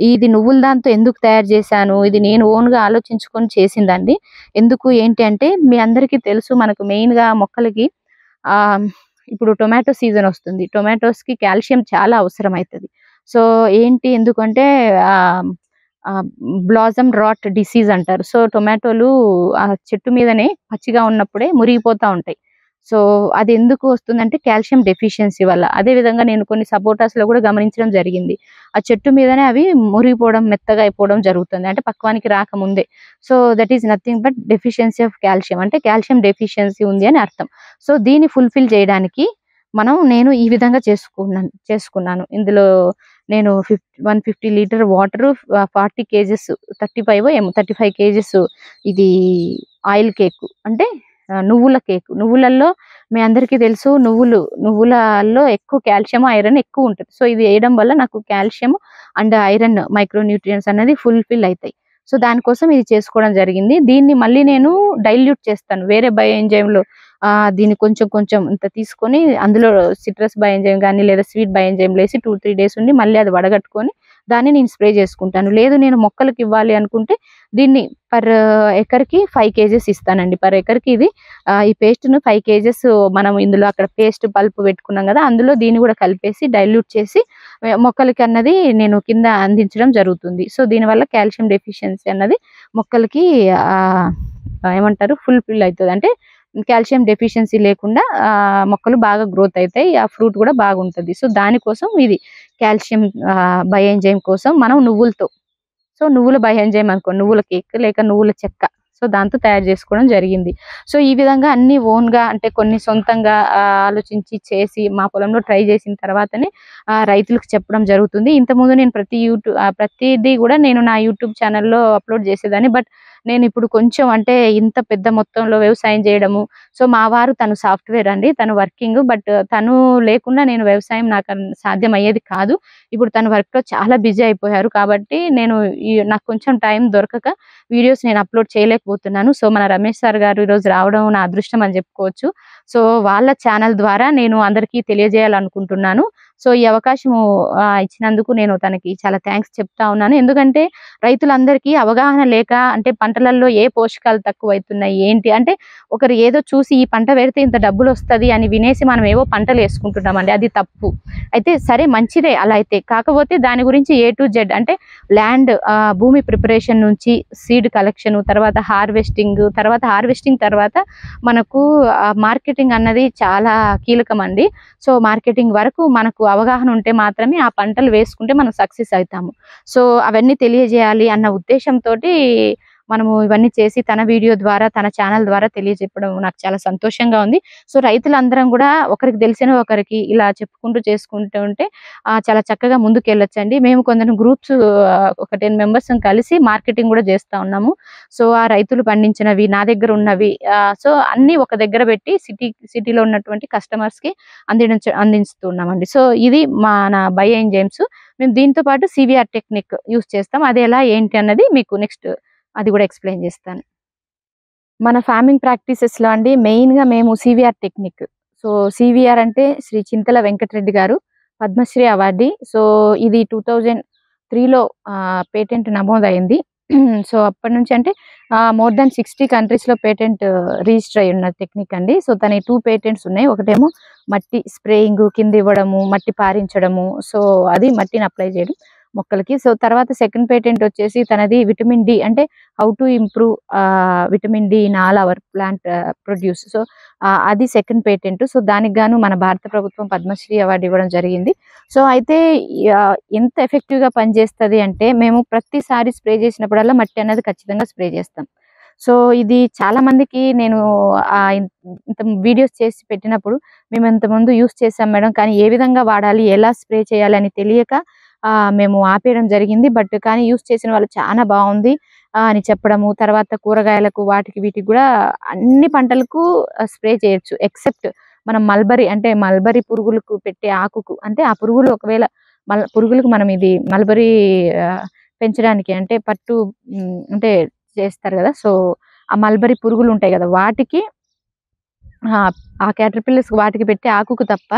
ఇది నువ్వుల దాంతో ఎందుకు తయారు చేశాను, ఇది నేను ఓన్ గా ఆలోచించుకొని చేసిందండి. ఎందుకు ఏంటి అంటే, మీ అందరికీ తెలుసు మనకు మెయిన్ గా మొక్కలకి ఇప్పుడు టొమాటో సీజన్ వస్తుంది. టొమాటోస్ కి కాల్షియం చాలా అవసరం అవుతుంది. సో ఏంటి ఎందుకంటే బ్లాజమ్ రాట్ డిసీజ్ అంటారు. సో టొమాటోలు ఆ చెట్టు మీదనే పచ్చిగా ఉన్నప్పుడే మురిగిపోతా ఉంటాయి. సో అది ఎందుకు వస్తుందంటే కాల్షియం డెఫిషియన్సీ వల్ల. అదే విధంగా నేను కొన్ని సపోటాస్ లో కూడా గమనించడం జరిగింది, ఆ చెట్టు మీదనే అవి మురిగిపోవడం, మెత్తగా అయిపోవడం జరుగుతుంది, అంటే పక్వానికి రాకముందే. So that is nothing but deficiency of calcium, అంటే కాల్షియం డెఫిషియన్సీ ఉంది అని అర్థం. సో దీన్ని ఫుల్ఫిల్ చేయడానికి నేను ఈ విధంగా చేసుకున్నాను. ఇందులో నేను 150 లీటర్ వాటర్, 40 kgs 35 kgs ఇది ఆయిల్ కేక్, అంటే నువ్వుల కేక్. నువ్వులలో మీ అందరికీ తెలుసు, నువ్వులలో ఎక్కువ కాల్షియం, ఐరన్ ఎక్కువ ఉంటుంది. సో ఇది వేయడం వల్ల నాకు కాల్షియం అండ్ ఐరన్ మైక్రోన్యూట్రియంట్స్ అనేది ఫుల్ఫిల్ అవుతాయి. సో దానికోసం ఇది చేసుకోవడం జరిగింది. దీన్ని మళ్ళీ నేను డైల్యూట్ చేస్తాను వేరే బయోఎంజైమ్ లో. దీన్ని కొంచెం కొంచెం ఇంత తీసుకొని అందులో సిట్రస్ బయోఎంజైమ్ కానీ లేదా స్వీట్ బయోఎంజైమ్ వేసి 2-3 days ఉండి మళ్ళీ అది వడగట్టుకొని దాన్ని నేను స్ప్రే చేసుకుంటాను. లేదు నేను మొక్కలకు ఇవ్వాలి అనుకుంటే దీన్ని పర్ ఎకర్కి 5 kgs ఇస్తానండి. పర్ ఎకర్కి ఇది ఈ పేస్ట్ను 5 kgs మనం ఇందులో అక్కడ పేస్ట్ పల్ప్ పెట్టుకున్నాం కదా, అందులో దీన్ని కూడా కలిపేసి డైల్యూట్ చేసి మొక్కలకి అన్నది నేను కింద అందించడం జరుగుతుంది. సో దీనివల్ల కాల్షియం డెఫిషియన్సీ అన్నది మొక్కలకి ఏమంటారు ఫుల్ఫిల్ అవుతుంది, అంటే కాల్షియం డెఫిషియన్సీ లేకుండా మొక్కలు బాగా గ్రోత్ అవుతాయి, ఆ ఫ్రూట్ కూడా బాగుంటుంది. సో దానికోసం ఇది కాల్షియం బయోఎంజైమ్ కోసం మనం నువ్వులతో, సో నువ్వుల బయోఎంజైమ్ అనుకో, నువ్వుల కేక్ లేక నువ్వుల చెక్క, సో దాంతో తయారు చేసుకోవడం జరిగింది. సో ఈ విధంగా అన్ని ఓన్ గా, అంటే కొన్ని సొంతంగా ఆలోచించి చేసి మా పొలంలో ట్రై చేసిన తర్వాతనే రైతులకు చెప్పడం జరుగుతుంది. ఇంతకుముందు నేను ప్రతిదీ కూడా నేను నా యూట్యూబ్ ఛానల్లో అప్లోడ్ చేసేదాన్ని. బట్ నేను ఇప్పుడు కొంచెం, అంటే ఇంత పెద్ద మొత్తంలో వ్యవసాయం చేయడము, సో మా వారు తను సాఫ్ట్వేర్ అండి, తను వర్కింగ్, బట్ తను లేకుండా నేను వ్యవసాయం నాకు సాధ్యం అయ్యేది కాదు. ఇప్పుడు తను వర్క్ లో చాలా బిజీ అయిపోయారు కాబట్టి నాకు కొంచెం టైం దొరకక వీడియోస్ నేను అప్లోడ్ చేయలేకపోతున్నాను. సో మన రమేష్ సార్ గారు ఈరోజు రావడం నా అదృష్టం అని చెప్పుకోవచ్చు. సో వాళ్ళ ఛానల్ ద్వారా నేను అందరికీ తెలియజేయాలనుకుంటున్నాను. సో ఈ అవకాశం ఇచ్చినందుకు నేను తనకి చాలా థ్యాంక్స్ చెప్తా ఉన్నాను. ఎందుకంటే రైతులందరికీ అవగాహన లేక, అంటే పంటలలో ఏ పోషకాలు తక్కువ అవుతున్నాయి ఏంటి, అంటే ఒకరు ఏదో చూసి ఈ పంట పెడితే ఇంత డబ్బులు వస్తుంది అని వినేసి మనం ఏవో పంటలు వేసుకుంటున్నామండి, అది తప్పు. అయితే సరే మంచిదే అలా అయితే, కాకపోతే దాని గురించి A to Z, అంటే ల్యాండ్ భూమి ప్రిపరేషన్ నుంచి సీడ్ కలెక్షన్, తర్వాత హార్వెస్టింగ్ తర్వాత మనకు మార్కెటింగ్ అన్నది చాలా కీలకం అండి. సో మార్కెటింగ్ వరకు మనకు అవగాహన ఉంటే మాత్రమే ఆ పంటలు వేసుకుంటే మనం సక్సెస్ అవుతాము. సో అవన్నీ తెలియజేయాలి అన్న ఉద్దేశంతో మనము ఇవన్నీ చేసి తన వీడియో ద్వారా, తన ఛానల్ ద్వారా తెలియజెప్పడం నాకు చాలా సంతోషంగా ఉంది. సో రైతులందరం కూడా ఒకరికి తెలిసిన ఒకరికి ఇలా చెప్పుకుంటూ చేసుకుంటూ ఉంటే చాలా చక్కగా ముందుకు వెళ్ళొచ్చండి. మేము కొందరు గ్రూప్స్ ఒక 10 members కలిసి మార్కెటింగ్ కూడా చేస్తా ఉన్నాము. సో ఆ రైతులు పండించినవి, నా దగ్గర ఉన్నవి, సో అన్ని ఒక దగ్గర పెట్టి సిటీలో ఉన్నటువంటి కస్టమర్స్ కి అందిస్తున్నామండి. సో ఇది మన బయోఎంజైమ్స్. మేము దీంతో పాటు CVR టెక్నిక్ యూస్ చేస్తాం. అది ఎలా ఏంటి అన్నది మీకు నెక్స్ట్ అది కూడా ఎక్స్ప్లెయిన్ చేస్తాను. మన ఫార్మింగ్ ప్రాక్టీసెస్ లో అండి మెయిన్ గా మేము CVR టెక్నిక్, సో CVR అంటే శ్రీ చింతల వెంకటరెడ్డి గారు పద్మశ్రీ అవార్డీ. సో ఇది 2003లో పేటెంట్ నమోదైంది. సో అప్పటి నుంచి, అంటే మోర్ దాన్ 60 కంట్రీస్లో పేటెంట్ రిజిస్టర్ అయి ఉన్న టెక్నిక్ అండి. సో తన 2 పేటెంట్స్ ఉన్నాయి. ఒకటేమో మట్టి స్ప్రేయింగ్ కింద ఇవ్వడము, మట్టి పారించడము, సో అది మట్టిని అప్లై చేయడం మొక్కలకి. సో తర్వాత సెకండ్ పేటెంట్ వచ్చేసి తనది విటమిన్ డి, అంటే how to improve vitamin D in all our plant produce. So అది సెకండ్ పేటెంట్. సో దానికి గాను మన భారత ప్రభుత్వం పద్మశ్రీ అవార్డు ఇవ్వడం జరిగింది. సో అయితే ఎంత ఎఫెక్టివ్గా పనిచేస్తుంది అంటే, మేము ప్రతిసారి స్ప్రే చేసినప్పుడల్లా మట్టి అనేది ఖచ్చితంగా స్ప్రే చేస్తాం. సో ఇది చాలా మందికి నేను ఇంత వీడియోస్ చేసి పెట్టినప్పుడు, మేము ఇంతకుముందు యూస్ చేసాం మేడం, కానీ ఏ విధంగా వాడాలి, ఎలా స్ప్రే చేయాలి అని తెలియక మేము ఆపేయడం జరిగింది. బట్ కానీ యూస్ చేసిన వాళ్ళు చాలా బాగుంది అని చెప్పడము. తర్వాత కూరగాయలకు వాటికి వీటికి కూడా అన్ని పంటలకు స్ప్రే చేయొచ్చు, ఎక్సెప్ట్ మనం మల్బరీ, అంటే మల్బరీ పురుగులకు పెట్టే ఆకుకు, అంటే ఆ పురుగులు ఒకవేళ పురుగులకు మనం ఇది మల్బరీ పెంచడానికి, అంటే పట్టు అంటే చేస్తారు కదా, సో ఆ మల్బరీ పురుగులు ఉంటాయి కదా, వాటికి ఆ క్యాటర్పిల్లర్స్ వాటికి పెట్టే ఆకుకు తప్ప,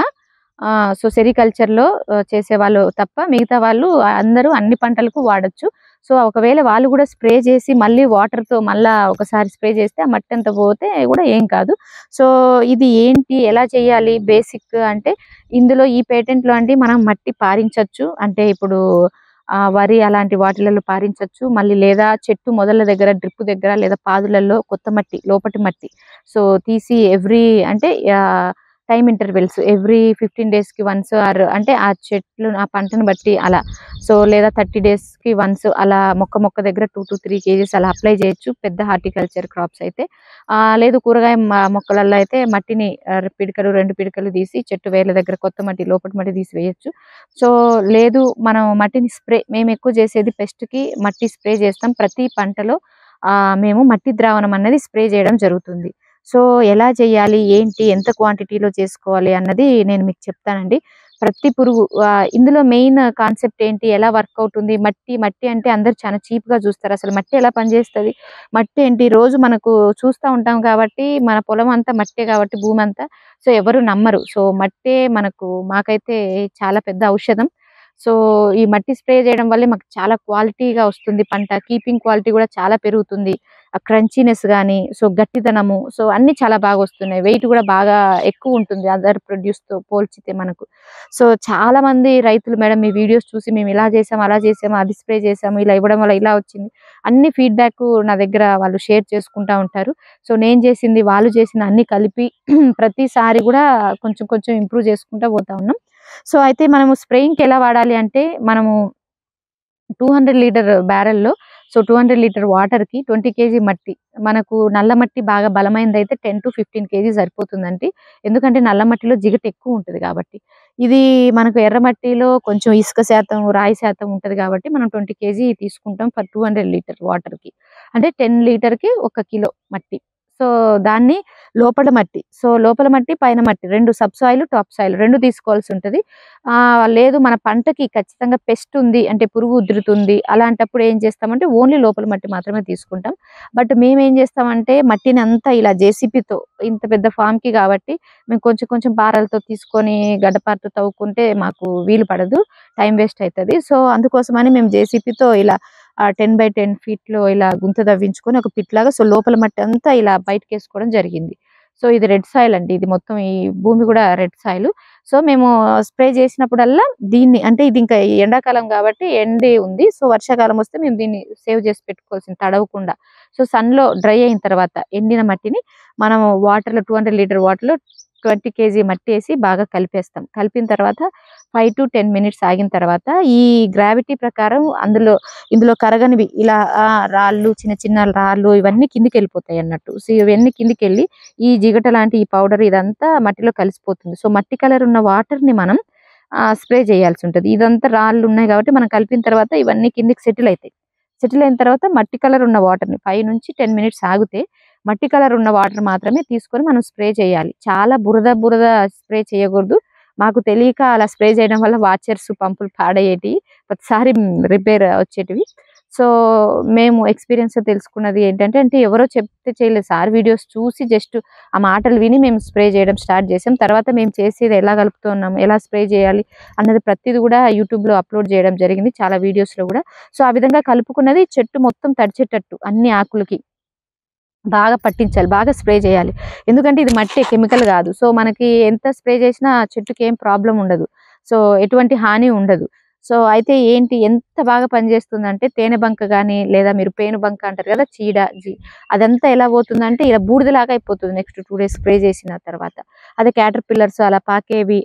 సో సెరికల్చర్లో చేసేవాళ్ళు తప్ప మిగతా వాళ్ళు అందరూ అన్ని పంటలకు వాడచ్చు. సో ఒకవేళ వాళ్ళు కూడా స్ప్రే చేసి మళ్ళీ వాటర్తో మళ్ళీ ఒకసారి స్ప్రే చేస్తే ఆ మట్టి అంతా పోతే కూడా ఏం కాదు. సో ఇది ఏంటి, ఎలా చేయాలి బేసిక్ అంటే, ఇందులో ఈ పేటెంట్లో అంటే మనం మట్టి పారించవచ్చు, అంటే ఇప్పుడు వరి అలాంటి వాటిలలో పారించవచ్చు, మళ్ళీ లేదా చెట్టు మొదల దగ్గర డ్రిప్ దగ్గర లేదా పాదులలో కొత్త మట్టి లోపటి మట్టి సో తీసి ఎవ్రీ అంటే టైమ్ ఇంటర్వెల్స్ ఎవ్రీ 15 డేస్కి వన్స్, ఆర్ అంటే ఆ చెట్లు ఆ పంటను బట్టి అలా, సో లేదా 30 డేస్కి వన్స్ అలా మొక్క దగ్గర 2 to 3 kgs అలా అప్లై చేయొచ్చు పెద్ద హార్టికల్చర్ క్రాప్స్ అయితే. లేదు కూరగాయ మొక్కలలో అయితే మట్టిని పిడికలు 2 పిడికలు తీసి చెట్టు వేర్ల దగ్గర కొత్త మట్టి లోపటి మట్టి తీసి వేయచ్చు. సో లేదు మనం మట్టిని స్ప్రే, మేము ఎక్కువ చేసేది పెస్ట్కి మట్టి స్ప్రే చేస్తాం. ప్రతి పంటలో మేము మట్టి ద్రావణం అనేది స్ప్రే చేయడం జరుగుతుంది. సో ఎలా చేయాలి, ఏంటి, ఎంత క్వాంటిటీలో చేసుకోవాలి అన్నది నేను మీకు చెప్తానండి. ప్రతి పురుగు ఇందులో మెయిన్ కాన్సెప్ట్ ఏంటి, ఎలా వర్క్ అవుతుంది, మట్టి అంటే అందరు చాలా చీప్గా చూస్తారు. అసలు మట్టి ఎలా పనిచేస్తుంది, మట్టి ఏంటి, రోజు మనకు చూస్తూ ఉంటాం కాబట్టి మన పొలం అంతా మట్టే కాబట్టి భూమి అంతా, సో ఎవరు నమ్మరు. సో మట్టే మాకైతే చాలా పెద్ద ఔషధం. సో ఈ మట్టి స్ప్రే చేయడం వల్ల మాకు చాలా క్వాలిటీగా వస్తుంది పంట, కీపింగ్ క్వాలిటీ కూడా చాలా పెరుగుతుంది, ఆ క్రంచీనెస్ కానీ, సో గట్టిదనము, సో అన్ని చాలా బాగా వస్తున్నాయి. వెయిట్ కూడా బాగా ఎక్కువ ఉంటుంది అదర్ ప్రొడ్యూస్తో పోల్చితే మనకు. సో చాలా మంది రైతులు మేడం మీ వీడియోస్ చూసి మేము ఇలా చేసాము, అలా చేసాము, అది స్ప్రే చేసాము, ఇలా ఇవ్వడం వల్ల ఇలా వచ్చింది అన్ని ఫీడ్బ్యాక్ నా దగ్గర వాళ్ళు షేర్ చేసుకుంటూ ఉంటారు. సో నేను చేసింది వాళ్ళు చేసింది అన్ని కలిపి ప్రతిసారి కూడా కొంచెం కొంచెం ఇంప్రూవ్ చేసుకుంటూ పోతా ఉన్నాం. సో అయితే మనము స్ప్రేయింగ్కి ఎలా వాడాలి అంటే, మనము 200 లీటర్ బ్యారెల్లో, సో 200 లీటర్ వాటర్కి 20 kg మట్టి, మనకు నల్ల మట్టి బాగా బలమైనది అయితే 10 to 15 kg సరిపోతుందండి. ఎందుకంటే నల్ల మట్టిలో జిగట ఎక్కువ ఉంటుంది కాబట్టి. ఇది మనకు ఎర్ర మట్టిలో కొంచెం ఇసుక శాతం రాయి శాతం ఉంటుంది కాబట్టి మనం 20 kg తీసుకుంటాం ఫర్ 200 లీటర్ వాటర్కి, అంటే 10 లీటర్కి 1 కిలో మట్టి. సో దాన్ని లోపల మట్టి, సో లోపల మట్టి పైన మట్టి 2 సబ్ సాయిల్ టాప్ సాయిల్ 2 తీసుకోవాల్సి ఉంటుంది. లేదు మన పంటకి ఖచ్చితంగా పెస్ట్ ఉంది అంటే పురుగు ఉధృతుంది అలాంటప్పుడు ఏం చేస్తామంటే ఓన్లీ లోపల మట్టి మాత్రమే తీసుకుంటాం. బట్ మేము ఏం చేస్తామంటే మట్టిని అంతా ఇలా జేసీపీతో, ఇంత పెద్ద ఫామ్కి కాబట్టి మేము కొంచెం కొంచెం పారలతో తీసుకొని గడ్డపారతో తవ్వుకుంటే మాకు వీలు పడదు, టైం వేస్ట్ అవుతుంది. సో అందుకోసమని మేము జేసీపీతో ఇలా 10 by 10 ఫీట్లో ఇలా గుంత తవ్వించుకొని ఒక పిట్ లాగా, సో లోపల మట్టి అంతా ఇలా బయటకు వేసుకోవడం జరిగింది. సో ఇది రెడ్ సాయిల్ అండి, ఇది మొత్తం ఈ భూమి కూడా రెడ్ సాయిల్. సో మేము స్ప్రే చేసినప్పుడల్లా దీన్ని, అంటే ఇది ఇంకా ఎండాకాలం కాబట్టి ఎండే ఉంది, సో వర్షాకాలం వస్తే మేము దీన్ని సేవ్ చేసి పెట్టుకోవాల్సింది తడవకుండా. సో సన్లో డ్రై అయిన తర్వాత ఎండిన మట్టిని మనం వాటర్లో 200 లీటర్ వాటర్లో 20 kg మట్టి వేసి బాగా కలిపేస్తాం. కలిపిన తర్వాత 5 to 10 minutes ఆగిన తర్వాత ఈ గ్రావిటీ ప్రకారం ఇందులో కరగనివి ఇలా రాళ్ళు, చిన్న చిన్న రాళ్ళు ఇవన్నీ కిందికి వెళ్ళిపోతాయి అన్నట్టు. సో ఇవన్నీ కిందికి వెళ్ళి ఈ జిగట లాంటి ఈ పౌడర్ ఇదంతా మట్టిలో కలిసిపోతుంది. సో మట్టి కలర్ ఉన్న వాటర్ని మనం స్ప్రే చేయాల్సి ఉంటుంది. ఇదంతా రాళ్ళు ఉన్నాయి కాబట్టి మనం కలిపిన తర్వాత ఇవన్నీ కిందికి సెటిల్ అవుతాయి. సెటిల్ అయిన తర్వాత మట్టి కలర్ ఉన్న వాటర్ని 5 నుంచి 10 minutes ఆగితే మట్టి కలర్ ఉన్న వాటర్ మాత్రమే తీసుకొని మనం స్ప్రే చేయాలి. చాలా బురద స్ప్రే చేయకూడదు. మాకు తెలియక అలా స్ప్రే చేయడం వల్ల వాచర్స్ పంపులు పాడయ్యేటివి, ప్రతిసారి రిపేర్ వచ్చేటివి. సో మేము ఎక్స్పీరియన్స్ తెలుసుకున్నది ఏంటంటే, ఎవరో చెప్తే చేయలేదు సార్, వీడియోస్ చూసి జస్ట్ ఆ మాటలు విని మేము స్ప్రే చేయడం స్టార్ట్ చేసాం. తర్వాత మేము చేసేది ఎలా కలుపుతున్నాం, ఎలా స్ప్రే చేయాలి అన్నది ప్రతిది కూడా యూట్యూబ్లో అప్లోడ్ చేయడం జరిగింది, చాలా వీడియోస్లో కూడా. సో ఆ విధంగా కలుపుకున్నది చెట్టు మొత్తం తడిచేటట్టు అన్ని ఆకులకి బాగా పట్టించాలి, బాగా స్ప్రే చేయాలి. ఎందుకంటే ఇది మట్టి, కెమికల్ కాదు. సో మనకి ఎంత స్ప్రే చేసినా చెట్టుకి ఏం ప్రాబ్లం ఉండదు. సో ఎటువంటి హాని ఉండదు. సో అయితే ఏంటి, ఎంత బాగా పనిచేస్తుందంటే తేనె బంక కానీ, లేదా మీరు పేను బంక అంటారు కదా, చీడ అదంతా ఎలా పోతుందంటే ఇలా బూడిదలాగా అయిపోతుంది నెక్స్ట్ 2 డేస్ స్ప్రే చేసిన తర్వాత. అదే క్యాటర్ పిల్లర్స్ అలా పాకేవి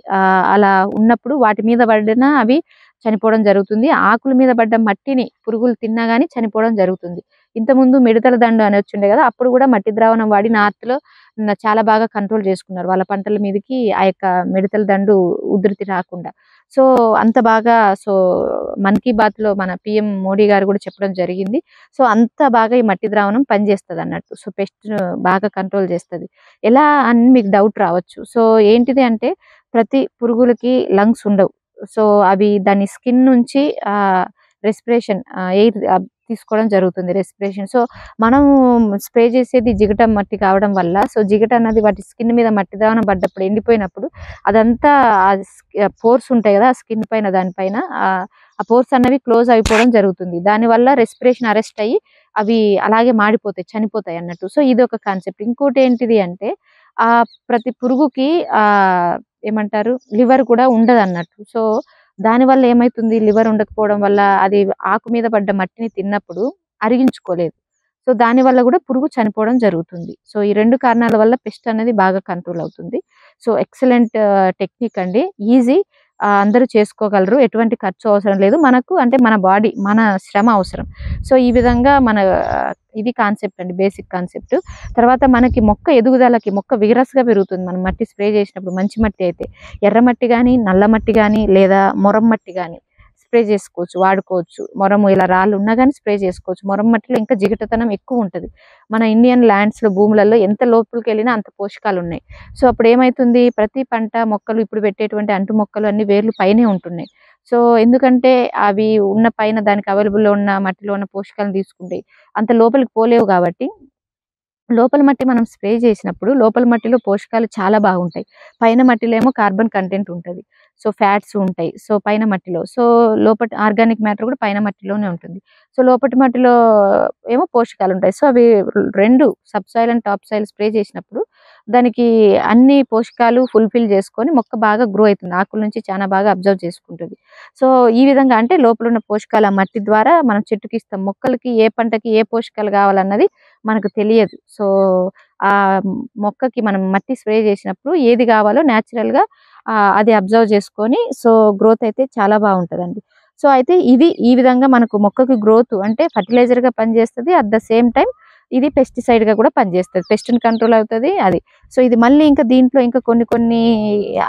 అలా ఉన్నప్పుడు వాటి మీద పడినా అవి చనిపోవడం జరుగుతుంది. ఆకుల మీద పడ్డ మట్టిని పురుగులు తిన్నా గానీ చనిపోవడం జరుగుతుంది. ఇంతకుముందు మిడతల దండు అని వచ్చిండే కదా, అప్పుడు కూడా మట్టి ద్రావణం వాడి నార్త్‌లో చాలా బాగా కంట్రోల్ చేసుకున్నారు. వాళ్ళ పంటల మీదకి ఆ యొక్క మిడతల దండు ఉధృతి రాకుండా. సో అంత బాగా మన్ కీ బాత్‌లో మన పీఎం మోడీ గారు కూడా చెప్పడం జరిగింది. సో అంత బాగా ఈ మట్టి ద్రావణం పనిచేస్తదన్నట్టు. సో పెస్ట్ బాగా కంట్రోల్ చేస్తది. ఎలా అని మీకు డౌట్ రావచ్చు. సో ఏంటిది అంటే ప్రతి పురుగులకి లంగ్స్ ఉండవు. సో అవి దాని స్కిన్ నుంచి రెస్పిరేషన్ ఎయిర్ తీసుకోవడం జరుగుతుంది, రెస్పిరేషన్. సో మనం స్ప్రే చేసేది జిగట మట్టి కావడం వల్ల, సో జిగట అన్నది వాటి స్కిన్ మీద మట్టి ద్రావణం పడ్డప్పుడు ఎండిపోయినప్పుడు అదంతా పోర్స్ ఉంటాయి కదా స్కిన్ పైన, దానిపైన ఆ పోర్స్ అన్నవి క్లోజ్ అయిపోవడం జరుగుతుంది. దానివల్ల రెస్పిరేషన్ అరెస్ట్ అయ్యి అవి అలాగే మాడిపోతాయి, చనిపోతాయి అన్నట్టు. సో ఇది ఒక కాన్సెప్ట్. ఇంకోటి ఏంటిది అంటే ప్రతి పురుగుకి ఏమంటారు, లివర్ కూడా ఉండదు అన్నట్టు. సో దానివల్ల ఏమైతుంది, లివర్ ఉండకపోవడం వల్ల అది ఆకు మీద పడ్డ మట్టిని తిన్నప్పుడు అరిగించుకోలేదు. సో దానివల్ల కూడా పురుగు చనిపోవడం జరుగుతుంది. సో ఈ 2 కారణాల వల్ల పెస్ట్ అనేది బాగా కంట్రోల్ అవుతుంది. సో ఎక్సలెంట్ టెక్నిక్ అండి. ఈజీ, అందరూ చేసుకోగలరు. ఎటువంటి ఖర్చు అవసరం లేదు. మనకు అంటే మన బాడీ, మన శ్రమ అవసరం. సో ఈ విధంగా ఇది కాన్సెప్ట్ అండి, బేసిక్ కాన్సెప్ట్. తర్వాత మనకి మొక్క ఎదుగుదలకి, మొక్క విగరస్‌గా పెరుగుతుంది మనం మట్టి స్ప్రే చేసినప్పుడు. మంచి మట్టి అయితే ఎర్రమట్టి గానీ, నల్ల మట్టి గానీ, లేదా మొరం మట్టి గానీ స్ప్రే చేసుకోవచ్చు, వాడుకోవచ్చు. మొరము ఇలా రాళ్ళు ఉన్నా గానీ స్ప్రే చేసుకోవచ్చు. మొరం మట్టిలో ఇంకా జిగటతనం ఎక్కువ ఉంటది. మన ఇండియన్ ల్యాండ్స్‌లో, భూములలో ఎంత లోపలికెళ్ళినా అంత పోషకాలు ఉన్నాయి. సో అప్పుడు ఏమైతుంది, ప్రతి పంట మొక్కలు ఇప్పుడు పెట్టేటువంటి అంటు మొక్కలు అన్ని వేర్లు పైనే ఉంటున్నాయి. సో ఎందుకంటే అవి ఉన్న పైన దానికి అవైలబుల్‌లో ఉన్న మట్టిలో ఉన్న పోషకాలను తీసుకుంటాయి. అంత లోపలికి పోలేవు కాబట్టి లోపల మట్టి మనం స్ప్రే చేసినప్పుడు లోపల మట్టిలో పోషకాలు చాలా బాగుంటాయి. పైన మట్టిలో ఏమో కార్బన్ కంటెంట్ ఉంటది. సో ఫ్యాట్స్ ఉంటాయి. సో పైన మట్టిలో. సో లోపటి ఆర్గానిక్ మ్యాటర్ కూడా పైన మట్టిలోనే ఉంటుంది. సో లోపటి మట్టిలో ఏమో పోషకాలు ఉంటాయి. సో అవి 2 sub soil and top soil spray చేసినప్పుడు దానికి అన్ని పోషకాలు ఫుల్‌ఫిల్ చేసుకొని మొక్క బాగా గ్రో అవుతుంది. ఆకుల నుంచి చాలా బాగా అబ్జర్వ్ చేసుకుంటది. సో ఈ విధంగా అంటే లోపల ఉన్న పోషకాలు ఆ మట్టి ద్వారా మనం చెట్టుకి ఇస్తాం. మొక్కలకి ఏ పంటకి ఏ పోషకాలు కావాలన్నది మనకు తెలియదు. సో ఆ మొక్కకి మనం మట్టి స్ప్రే చేసినప్పుడు ఏది కావాలో న్యాచురల్‌గా అది అబ్జర్వ్ చేసుకొని సో గ్రోత్ అయితే చాలా బాగుంటదండి. సో అయితే ఇది ఈ విధంగా మనకు మొక్కకి గ్రోత్ అంటే ఫెర్టిలైజర్‌గా పనిచేస్తది. అట్ ద సేమ్ టైమ్ ఇది పెస్టిసైడ్‌గా కూడా పనిచేస్తది. పెస్ట్‌ని కంట్రోల్ అవుతది అది. సో ఇది మళ్ళీ ఇంకా దీంట్లో ఇంకా కొన్ని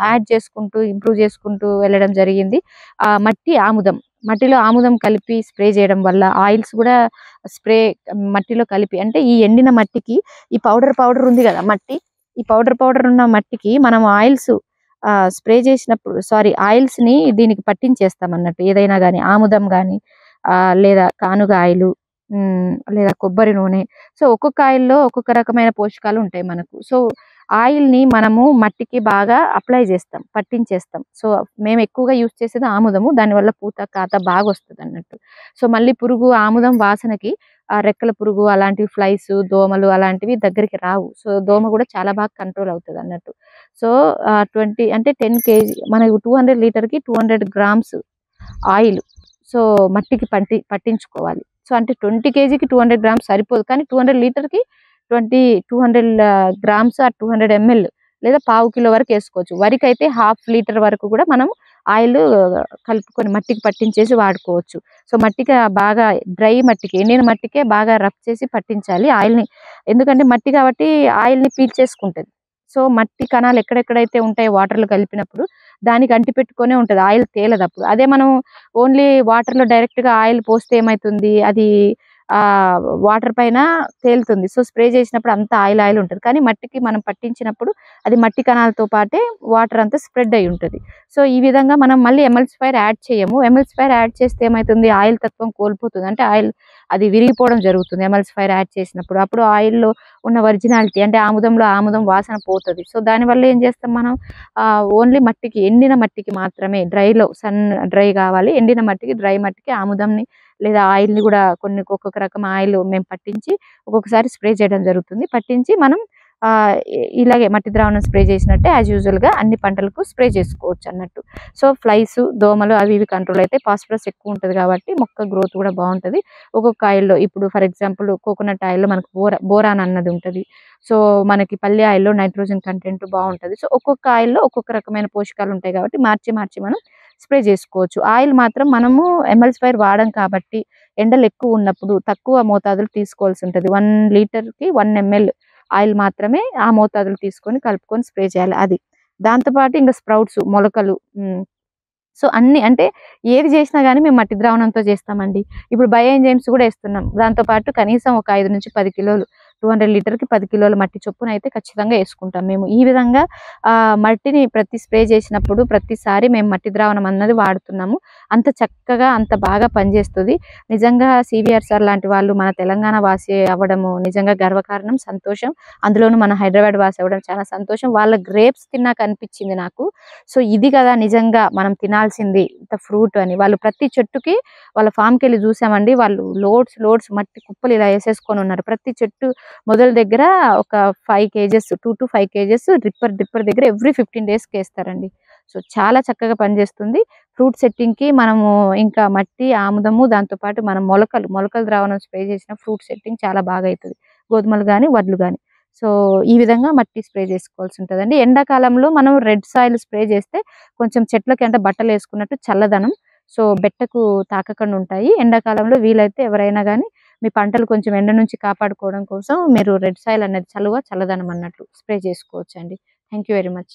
యాడ్ చేసుకుంటూ, ఇంప్రూవ్ చేసుకుంటూ వెళ్ళడం జరిగింది. మట్టి ఆముదం. మట్టిలో ఆముదం కలిపి స్ప్రే చేయడం వల్ల ఆయిల్స్ కూడా స్ప్రే మట్టిలో కలిపి, అంటే ఈ ఎండిన మట్టికి ఈ పౌడర్ ఉంది కదా మట్టి, ఈ పౌడర్ ఉన్న మట్టికి మనం ఆయిల్స్ స్ప్రే చేసినప్పుడు ఆయిల్స్‌ని దీనికి పట్టించేస్తాం అన్నట్టు. ఏదైనా గాని ఆముదం గాని లేదా కానుగ ఆయిలు, లేదా కొబ్బరి నూనె. సో ఒక్కొక్క ఆయిల్‌లో ఒక్కొక్క రకమైన పోషకాలు ఉంటాయి మనకు. సో ఆయిల్‌ని మనము మట్టికి బాగా అప్లై చేస్తాం, పట్టించేస్తాం. సో మేము ఎక్కువగా యూజ్ చేసేది ఆముదము. దానివల్ల పూత, కాత బాగొస్తదన్నట్టు. సో మళ్ళీ పురుగు ఆముదం వాసనకి రెక్కల పురుగు అలాంటివి, ఫ్లైస్, దోమలు అలాంటివి దగ్గరికి రావు. సో దోమ కూడా చాలా బాగా కంట్రోల్ అవుతదన్నట్టు. సో 20 అంటే 10 కేజీ మనకు 200 లీటర్‌కి 200 గ్రామ్స్ ఆయిల్ సో మట్టికి పట్టించుకోవాలి. సో అంటే 20 కేజీకి 200 గ్రామ్స్ సరిపోదు. కానీ 200 లీటర్‌కి 200 గ్రామ్స్ 200 ఎంఎల్ లేదా పావు కిలో వరకు వేసుకోవచ్చు. వరికైతే హాఫ్ లీటర్ వరకు కూడా మనం ఆయిల్ కలుపుకొని మట్టికి పట్టించేసి వాడుకోవచ్చు. సో మట్టికి బాగా డ్రై మట్టికి, ఎండిన మట్టికే బాగా రబ్ చేసి పట్టించాలి ఆయిల్‌ని. ఎందుకంటే మట్టి కాబట్టి ఆయిల్‌ని పీల్చేసుకుంటది. సో మట్టి కణాలు ఎక్కడెక్కడైతే ఉంటాయో వాటర్‌లో కలిపినప్పుడు దానికి అంటిపెట్టుకొనే ఉంటది. ఆయిల్ తేలదప్పుడు. అదే మనం ఓన్లీ వాటర్‌లో డైరెక్ట్‌గా ఆయిల్ పోస్తే ఏమైతుంది, అది వాటర్ పైన తేలుతుంది. సో స్ప్రే చేసినప్పుడు అంతా ఆయిల్ ఉంటది. కానీ మట్టికి మనం పట్టించినప్పుడు అది మట్టి కణాలతో పాటే వాటర్ అంతా స్ప్రెడ్ అయ్యి ఉంటది. సో ఈ విధంగా మనం మళ్ళీ ఎమల్సిఫైయర్ యాడ్ చేయము. ఎమల్సిఫైయర్ యాడ్ చేస్తే ఏమైతుంది, ఆయిల్ తత్వం కోల్పోతుంది. అంటే ఆయిల్ అది విరిగిపోవడం జరుగుతుంది ఎమల్సిఫైయర్ యాడ్ చేసినప్పుడు. అప్పుడు ఆయిల్‌లో ఉన్న ఒరిజినాలిటీ అంటే ఆముదంలో ఆముదం వాసన పోతది. సో దానివల్ల ఏం చేస్తాం మనం, ఓన్లీ మట్టికి, ఎండిన మట్టికి మాత్రమే డ్రై కావాలి. ఎండిన మట్టికి, డ్రై మట్టికి ఆముదంని లేదా ఆయిల్ని కూడా ఒక్కొక్క రకం ఆయిల్ మేము పట్టించి ఒక్కొక్కసారి స్ప్రే చేయడం జరుగుతుంది. పట్టించి మనం ఇలాగే మట్టి ద్రావణం స్ప్రే చేసినట్టే యాజ్ యూజువల్గా అన్ని పంటలకు స్ప్రే చేసుకోవచ్చు అన్నట్టు. సో ఫ్లైస్, దోమలు అవి ఇవి కంట్రోల్ అయితే ఫాస్ఫరస్ ఎక్కువ ఉంటుంది కాబట్టి మొక్క గ్రోత్ కూడా బాగుంటుంది. ఒక్కొక్క ఆయిల్లో ఇప్పుడు ఫర్ ఎగ్జాంపుల్ కోకోనట్ ఆయిల్లో మనకు బోరాన్ అన్నది ఉంటుంది. సో మనకి పల్లి ఆయిల్లో నైట్రోజన్ కంటెంట్ బాగుంటుంది. సో ఒక్కొక్క ఆయిల్లో ఒక్కొక్క రకమైన పోషకాలు ఉంటాయి కాబట్టి మార్చి మార్చి మనం స్ప్రే చేసుకోవచ్చు. ఆయిల్ మాత్రం మనము ఎమల్సిఫైర్ వాడం కాబట్టి ఎండలు ఎక్కువ ఉన్నప్పుడు తక్కువ మోతాదులు తీసుకోవాల్సి ఉంటుంది. 1 లీటర్కి 1 ml ఆయిల్ మాత్రమే ఆ మోతాదులు తీసుకొని కలుపుకొని స్ప్రే చేయాలి. అది దాంతోపాటు ఇంకా స్ప్రౌట్స్, మొలకలు, సో అన్ని అంటే ఏది చేసినా కానీ మేము మట్టి ద్రావణంతో చేస్తామండి. ఇప్పుడు బయో ఎంజైమ్స్ కూడా వేస్తున్నాం. దాంతోపాటు కనీసం ఒక 5 నుంచి 10 కిలోలు 200 లీటర్కి 10 కిలోల మట్టి చొప్పున అయితే ఖచ్చితంగా వేసుకుంటాం మేము. ఈ విధంగా మట్టిని ప్రతి స్ప్రే చేసినప్పుడు ప్రతిసారి మేము మట్టి ద్రావణం అన్నది వాడుతున్నాము. అంత చక్కగా అంత బాగా పనిచేస్తుంది. నిజంగా సివిఆర్ సార్ లాంటి వాళ్ళు మన తెలంగాణ వాసి అవ్వడము నిజంగా గర్వకారణం, సంతోషం. అందులోనూ మన హైదరాబాద్ వాసి అవ్వడం చాలా సంతోషం. వాళ్ళ గ్రేప్స్ తిన్నాక అనిపించింది నాకు, సో ఇది కదా నిజంగా మనం తినాల్సింది ఇంత ఫ్రూట్ అని. వాళ్ళు ప్రతి చెట్టుకి వాళ్ళ ఫామ్కి వెళ్ళి చూసామండి, వాళ్ళు లోడ్స్ మట్టి కుప్పలు ఇలా వేసేసుకొని ఉన్నారు. ప్రతి చెట్టు మొదల దగ్గర ఒక 5 kgs 2 to 5 kgs డ్రిప్పర్ దగ్గర ఎవ్రీ 15 daysకి వేస్తారండి. సో చాలా చక్కగా పనిచేస్తుంది. ఫ్రూట్ సెట్టింగ్కి మనము ఇంకా మట్టి, ఆముదము, దాంతోపాటు మనం మొలకలు ద్రావణం స్ప్రే చేసిన ఫ్రూట్ సెట్టింగ్ చాలా బాగా అవుతుంది. గోధుమలు కానీ వడ్లు కానీ. సో ఈ విధంగా మట్టి స్ప్రే చేసుకోవాల్సి ఉంటుందండి. ఎండాకాలంలో మనం రెడ్ సాయిల్ స్ప్రే చేస్తే కొంచెం చెట్లకి అంటే బట్టలు వేసుకున్నట్టు చల్లదనం, సో బెట్టకు తాకకుండా ఉంటాయి. ఎండాకాలంలో వీలైతే ఎవరైనా కానీ మీ పంటలు కొంచెం ఎండ నుంచి కాపాడుకోవడం కోసం మీరు రెడ్ సాయిల్ అనేది చల్లదనం అన్నట్లు స్ప్రే చేసుకోవచ్చు అండి. Thank you very much.